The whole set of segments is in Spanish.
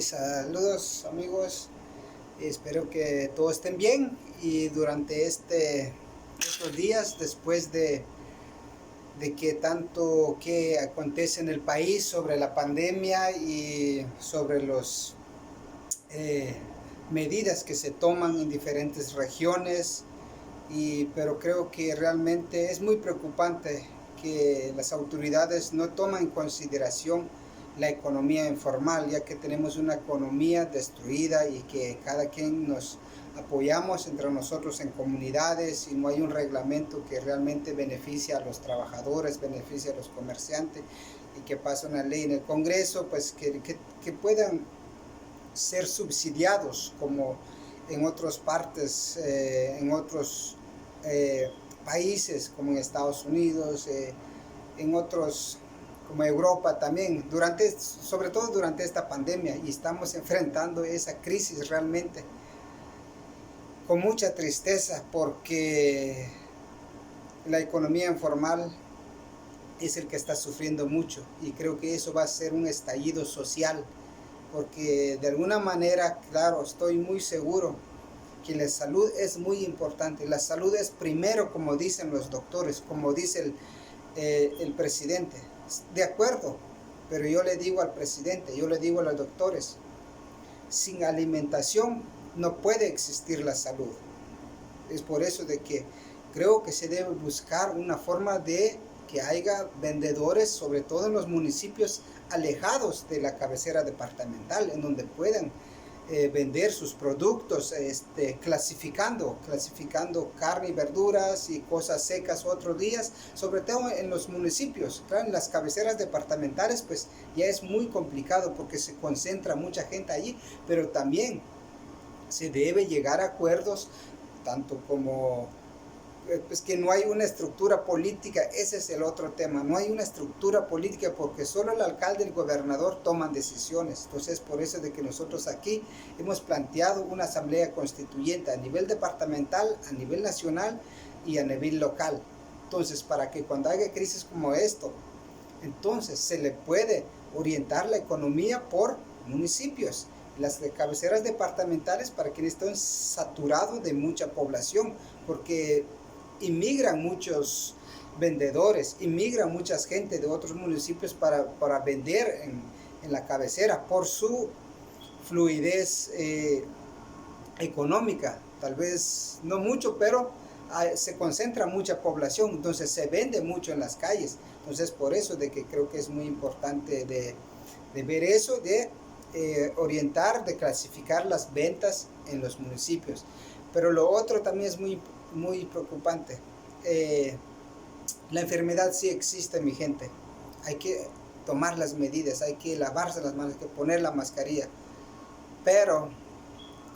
Saludos amigos, espero que todos estén bien y durante estos días después de que tanto que acontece en el país sobre la pandemia y sobre las medidas que se toman en diferentes regiones, pero creo que realmente es muy preocupante que las autoridades no toman en consideración la economía informal, ya que tenemos una economía destruida y que cada quien nos apoyamos entre nosotros en comunidades y no hay un reglamento que realmente beneficie a los trabajadores, beneficie a los comerciantes y que pase una ley en el Congreso, pues que puedan ser subsidiados como en otras partes, en otros países como en Estados Unidos, en otros como Europa también, sobre todo durante esta pandemia, y estamos enfrentando esa crisis realmente con mucha tristeza porque la economía informal es el que está sufriendo mucho y creo que eso va a ser un estallido social porque de alguna manera, claro, estoy muy seguro que la salud es muy importante. La salud es primero, como dicen los doctores, como dice el presidente. De acuerdo, pero yo le digo al presidente, yo le digo a los doctores, sin alimentación no puede existir la salud. Es por eso de que creo que se debe buscar una forma de que haya vendedores, sobre todo en los municipios alejados de la cabecera departamental, en donde puedan vender sus productos, clasificando carne y verduras y cosas secas otros días, sobre todo en los municipios. Claro, en las cabeceras departamentales pues ya es muy complicado porque se concentra mucha gente allí, pero también se debe llegar a acuerdos, tanto como pues que no hay una estructura política. Ese es el otro tema, no hay una estructura política porque solo el alcalde y el gobernador toman decisiones. Entonces por eso de que nosotros aquí hemos planteado una asamblea constituyente a nivel departamental, a nivel nacional y a nivel local. Entonces para que cuando haya crisis como esto, entonces se le puede orientar la economía por municipios, las de cabeceras departamentales, para quienes estén saturados de mucha población, porque inmigran muchos vendedores, inmigran mucha gente de otros municipios para vender en la cabecera por su fluidez económica, tal vez no mucho, pero se concentra mucha población, entonces se vende mucho en las calles. Entonces por eso de que creo que es muy importante de ver eso, de orientar, de clasificar las ventas en los municipios. Pero lo otro también es muy preocupante. La enfermedad sí existe, mi gente. Hay que tomar las medidas, hay que lavarse las manos, hay que poner la mascarilla. Pero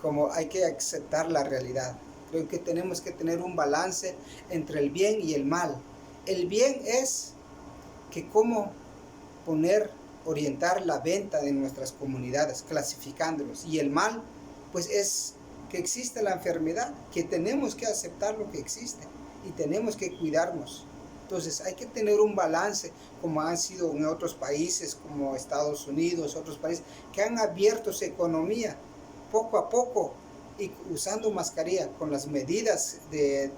como hay que aceptar la realidad. Creo que tenemos que tener un balance entre el bien y el mal. El bien es que cómo orientar la venta de nuestras comunidades, clasificándolos. Y el mal, pues es que existe la enfermedad, que tenemos que aceptar lo que existe y tenemos que cuidarnos. Entonces hay que tener un balance, como han sido en otros países, como Estados Unidos, otros países, que han abierto su economía poco a poco y usando mascarilla con las medidas de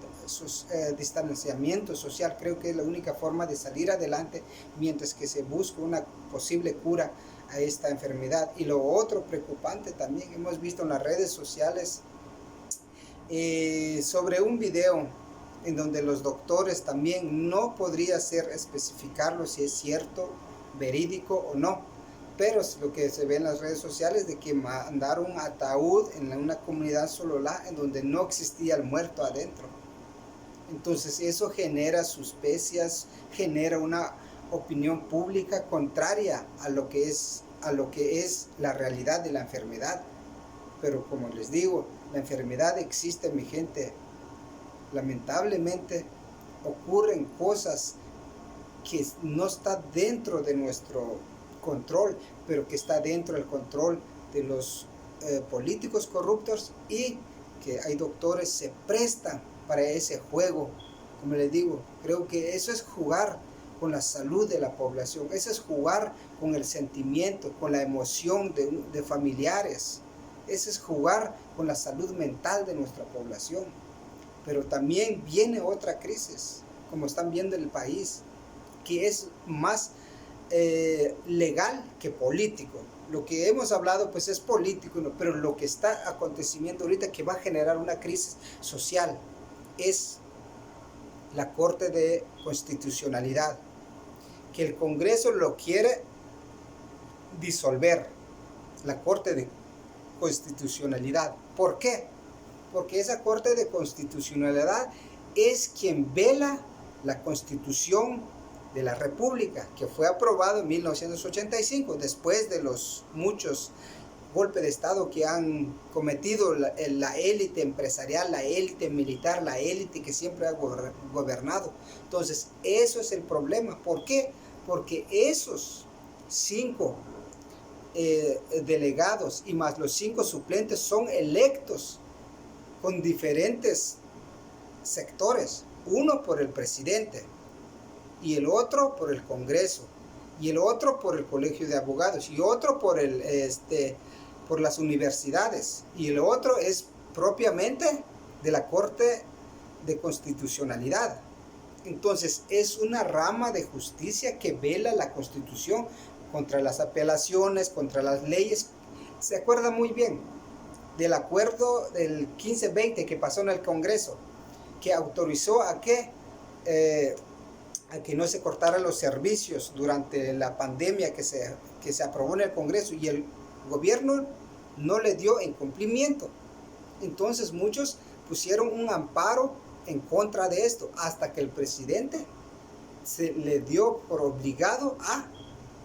distanciamiento social. Creo que es la única forma de salir adelante mientras que se busca una posible cura a esta enfermedad. Y lo otro preocupante también hemos visto en las redes sociales sobre un video en donde los doctores también no podría ser especificarlo si es cierto, verídico o no, pero lo que se ve en las redes sociales de que mandaron un ataúd en una comunidad sololá en donde no existía el muerto adentro. Entonces eso genera suspicias, genera una opinión pública contraria a lo que es la realidad de la enfermedad. Pero como les digo, la enfermedad existe, mi gente. Lamentablemente ocurren cosas que no está dentro de nuestro control, pero que está dentro del control de los políticos corruptos, y que hay doctores se prestan para ese juego. Como les digo, creo que eso es jugar con la salud de la población. Eso es jugar con el sentimiento, con la emoción de familiares. Eso es jugar con la salud mental de nuestra población. Pero también viene otra crisis, como están viendo en el país, que es más legal que político. Lo que hemos hablado pues es político, ¿no? Pero lo que está aconteciendo ahorita que va a generar una crisis social es la Corte de Constitucionalidad, que el Congreso lo quiere disolver, la Corte de Constitucionalidad. ¿Por qué? Porque esa Corte de Constitucionalidad es quien vela la Constitución de la República, que fue aprobado en 1985, después de los muchos golpes de Estado que han cometido la élite empresarial, la élite militar, la élite que siempre ha gobernado. Entonces, eso es el problema. ¿Por qué? Porque esos 5 delegados y más los 5 suplentes son electos con diferentes sectores, uno por el presidente y el otro por el Congreso y el otro por el Colegio de Abogados y otro por por las universidades y el otro es propiamente de la Corte de Constitucionalidad. Entonces es una rama de justicia que vela la Constitución contra las apelaciones, contra las leyes. Se acuerda muy bien del acuerdo del 1520 que pasó en el Congreso, que autorizó a que no se cortaran los servicios durante la pandemia que se aprobó en el Congreso y el gobierno no le dio en cumplimiento. Entonces muchos pusieron un amparo en contra de esto hasta que el presidente se le dio por obligado a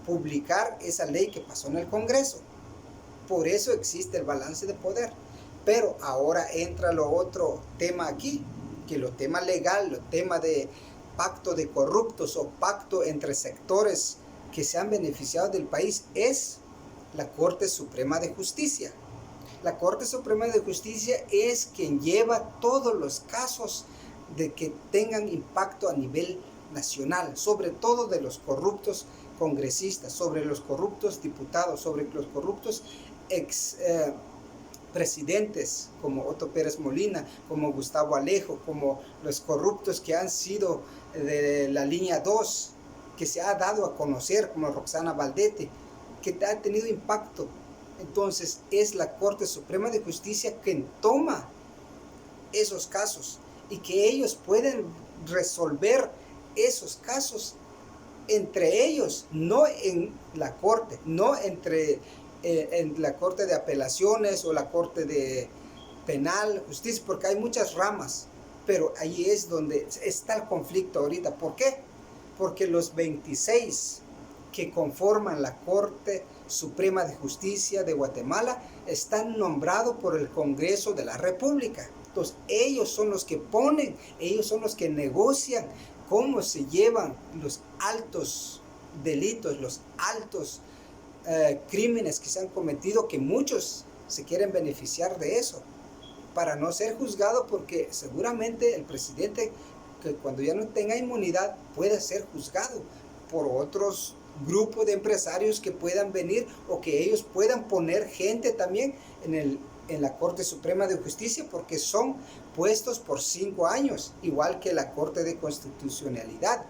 publicar esa ley que pasó en el Congreso. Por eso existe el balance de poder. Pero ahora entra lo otro tema aquí, que lo tema legal, lo tema de pacto de corruptos o pacto entre sectores que se han beneficiado del país es la Corte Suprema de Justicia. La Corte Suprema de Justicia es quien lleva todos los casos de que tengan impacto a nivel nacional, sobre todo de los corruptos congresistas, sobre los corruptos diputados, sobre los corruptos presidentes como Otto Pérez Molina, como Gustavo Alejo, como los corruptos que han sido de la línea 2, que se ha dado a conocer, como Roxana Valdete, que ha tenido impacto. Entonces es la Corte Suprema de Justicia quien toma esos casos y que ellos pueden resolver esos casos entre ellos, no en la Corte, no en la Corte de Apelaciones o la Corte de Penal, Justicia, porque hay muchas ramas, pero ahí es donde está el conflicto ahorita. ¿Por qué? Porque los 26 que conforman la Corte Suprema de Justicia de Guatemala están nombrados por el Congreso de la República. Entonces ellos son los que ponen, ellos son los que negocian cómo se llevan los altos delitos, los altos crímenes que se han cometido, que muchos se quieren beneficiar de eso para no ser juzgado, porque seguramente el presidente, que cuando ya no tenga inmunidad, puede ser juzgado por otros grupos de empresarios que puedan venir o que ellos puedan poner gente también en la Corte Suprema de Justicia, porque son puestos por 5 años, igual que la Corte de Constitucionalidad.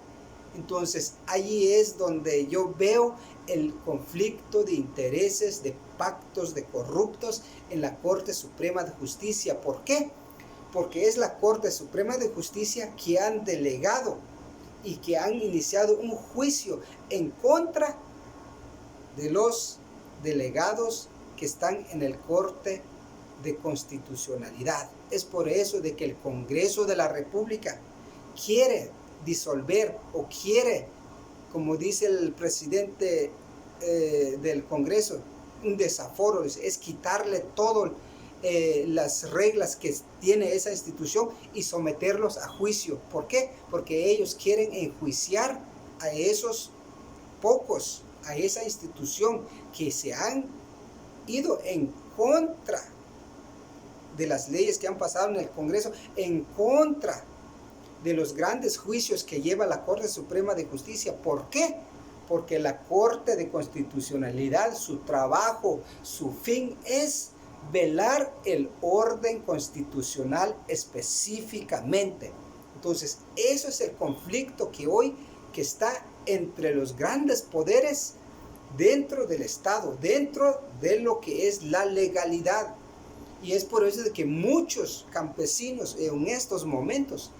Entonces allí es donde yo veo el conflicto de intereses, de pactos de corruptos en la Corte Suprema de Justicia. ¿Por qué? Porque es la Corte Suprema de Justicia que han delegado y que han iniciado un juicio en contra de los delegados que están en el Corte de Constitucionalidad. Es por eso de que el Congreso de la República quiere disolver o quiere, como dice el presidente del Congreso, un desaforo, es quitarle todo las reglas que tiene esa institución y someterlos a juicio. ¿Por qué? Porque ellos quieren enjuiciar a esos pocos, a esa institución que se han ido en contra de las leyes que han pasado en el Congreso, en contra de los grandes juicios que lleva la Corte Suprema de Justicia. ¿Por qué? Porque la Corte de Constitucionalidad, su trabajo, su fin es velar el orden constitucional específicamente. Entonces, eso es el conflicto que hoy que está entre los grandes poderes dentro del Estado, dentro de lo que es la legalidad. Y es por eso de que muchos campesinos en estos momentos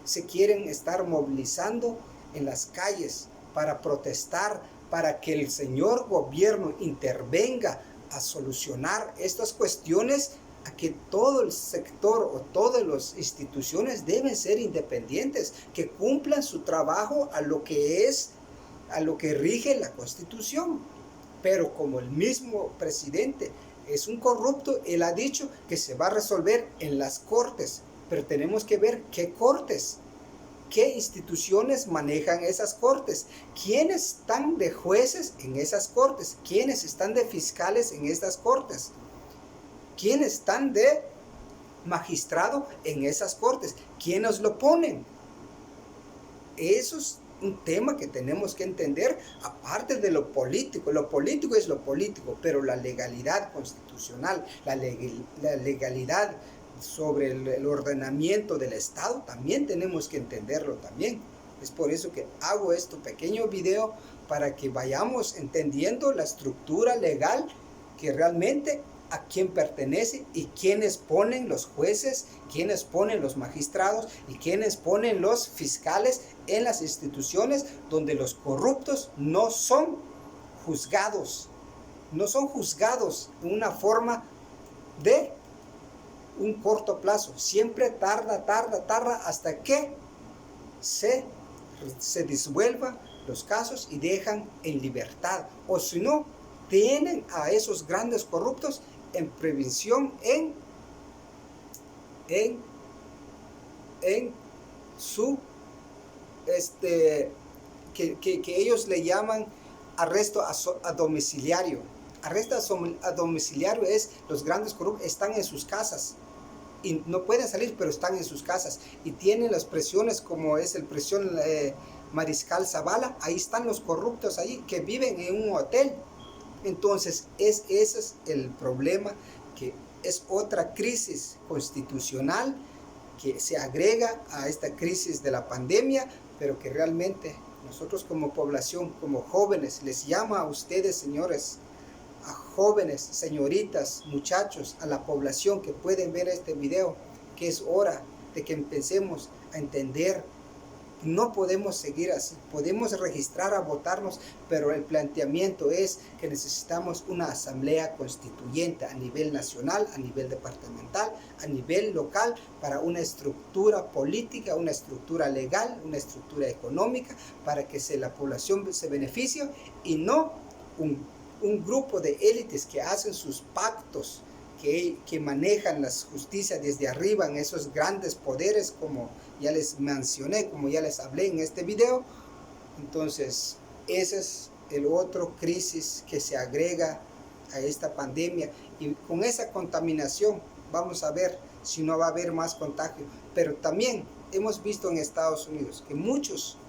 se quieren estar movilizando en las calles para protestar, para que el señor gobierno intervenga a solucionar estas cuestiones, a que todo el sector o todas las instituciones deben ser independientes, que cumplan su trabajo a lo que rige la Constitución. Pero como el mismo presidente es un corrupto, él ha dicho que se va a resolver en las cortes, pero tenemos que ver qué cortes, qué instituciones manejan esas cortes, quiénes están de jueces en esas cortes, quiénes están de fiscales en esas cortes, quiénes están de magistrado en esas cortes, quiénes lo ponen. Eso es un tema que tenemos que entender, aparte de lo político. Lo político es lo político, pero la legalidad constitucional, la legalidad sobre el ordenamiento del Estado, también tenemos que entenderlo también. Es por eso que hago este pequeño video, para que vayamos entendiendo la estructura legal, que realmente a quién pertenece y quiénes ponen los jueces, quiénes ponen los magistrados y quiénes ponen los fiscales en las instituciones donde los corruptos no son juzgados. No son juzgados en una forma de un corto plazo. Siempre tarda hasta que se disuelvan los casos y dejan en libertad. O si no, tienen a esos grandes corruptos en previsión, en su que ellos le llaman arresto a domiciliario. Arresto a domiciliario es: los grandes corruptos están en sus casas y no pueden salir, pero están en sus casas y tienen las presiones, como es el prisión Mariscal Zavala. Ahí están los corruptos ahí, que viven en un hotel. Entonces, ese es el problema, que es otra crisis constitucional que se agrega a esta crisis de la pandemia, pero que realmente nosotros como población, como jóvenes, les llamo a ustedes, señores, a jóvenes, señoritas, muchachos, a la población que pueden ver este video, que es hora de que empecemos a entender. No podemos seguir así. Podemos registrar a votarnos, pero el planteamiento es que necesitamos una asamblea constituyente a nivel nacional, a nivel departamental, a nivel local, para una estructura política, una estructura legal, una estructura económica, para que la población se beneficie, y no un grupo de élites que hacen sus pactos, que manejan la justicia desde arriba en esos grandes poderes, como ya les mencioné, como ya les hablé en este video. Entonces, ese es el otro crisis que se agrega a esta pandemia, y con esa contaminación vamos a ver si no va a haber más contagio. Pero también hemos visto en Estados Unidos que muchos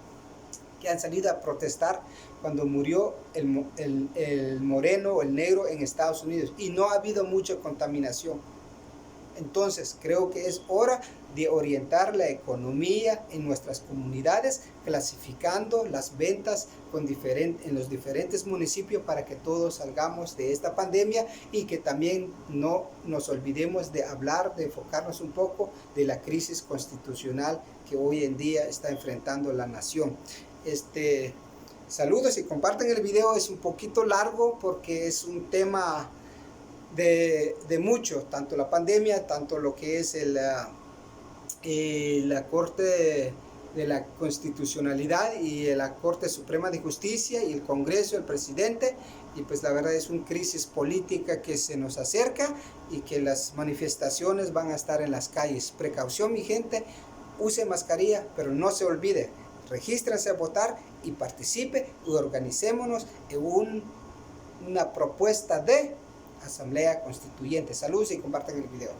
que han salido a protestar cuando murió el moreno o el negro en Estados Unidos, y no ha habido mucha contaminación. Entonces, creo que es hora de orientar la economía en nuestras comunidades, clasificando las ventas en los diferentes municipios, para que todos salgamos de esta pandemia, y que también no nos olvidemos de hablar, de enfocarnos un poco de la crisis constitucional que hoy en día está enfrentando la nación. Saludos y compartan el video. Es un poquito largo porque es un tema de mucho, tanto la pandemia, tanto lo que es la Corte de la Constitucionalidad y la Corte Suprema de Justicia y el Congreso, el presidente. Y pues la verdad es una crisis política que se nos acerca, y que las manifestaciones van a estar en las calles. Precaución, mi gente, use mascarilla, pero no se olvide, regístrense a votar y participe, y organicémonos en una propuesta de asamblea constituyente. Saludos y compartan el video.